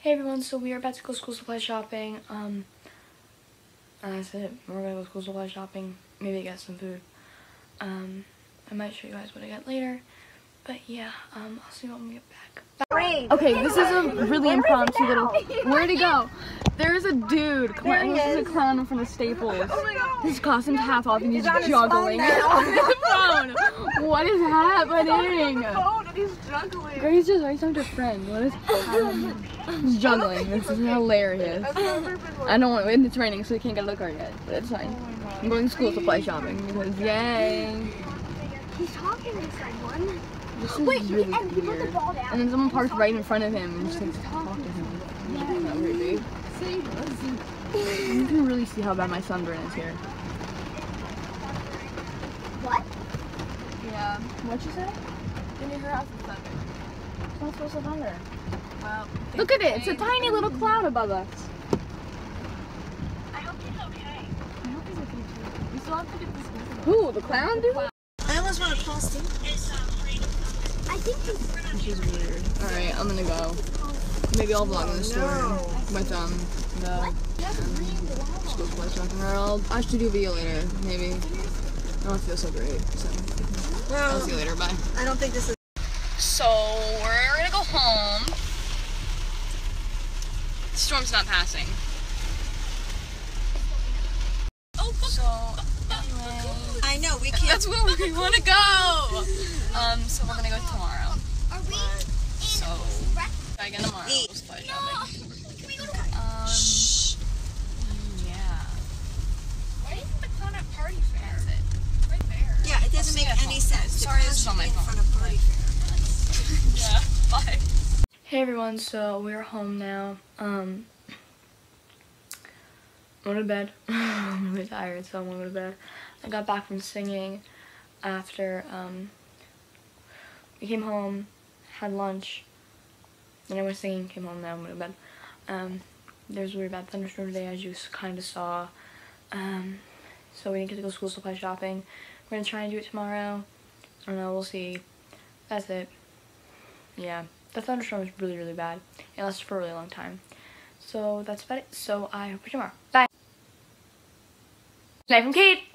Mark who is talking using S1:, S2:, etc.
S1: Hey everyone, so we are about to go school supply shopping. That's it. We're gonna go school supply shopping. Maybe get some food. I might show you guys what I got later. But yeah, I'll see you when we get back. Bye. Okay, this is a really impromptu little. Where'd he go? There's a dude. This is a clown in front of Staples. His costume's half off and he's juggling on his phone. What is happening?
S2: He's juggling.
S1: Grace just talking to a friend. What is happening? He's juggling. This is hilarious. I don't want. It's raining, so we can't get a look card yet. But it's fine. I'm going to school supply shopping because yay.
S3: He's talking to someone.
S1: This is really weird. And then someone parked right in front of him and just like talk to him. Isn't that weird, dude? You can really see how bad my sunburn is here.
S3: What?
S2: Yeah.
S1: What'd you say?
S2: In your house is thunder.
S1: It's not supposed to thunder.
S2: Well,
S1: Look at it! It's a tiny little cloud above us.
S3: I hope he's okay.
S2: I hope he's okay too. We still have to get this.
S1: Who? The clown dude?
S3: I almost want a costume. I think
S1: Which is weird. Alright, I'm gonna go. Maybe I'll vlog in the store with the school supply shopping. Or I should do a video later, maybe. I don't feel so great, so I'll see you later, bye.
S3: I don't think this is.
S1: So we're gonna go home. The storm's not passing.
S2: Oh,
S1: so anyway,
S3: I know we can't.
S1: that's where we want to go. So we're gonna go tomorrow.
S3: Are we?
S1: So try again tomorrow. We'll supply shopping.
S3: Can we go to?
S1: Yeah.
S2: Why isn't the clown at party fair?
S1: That's it.
S2: Right there.
S3: Yeah, it doesn't make any sense.
S1: Sorry, this is on my
S3: in
S1: phone.
S3: front of party fair.
S1: Yeah. Bye. Hey everyone, so we're home now. I'm going to bed. I'm really tired, so I'm going to go to bed. I got back from singing after we came home, had lunch, then I was singing, came home, now I'm going to bed. There's a really bad thunderstorm today, as you kind of saw. So we didn't get to go school supply shopping. We're going to try and do it tomorrow. I don't know, we'll see. That's it. Yeah, the thunderstorm was really, really bad. It lasted for a really long time. So that's about it. So I hope you tomorrow. Bye. Good night from Kate.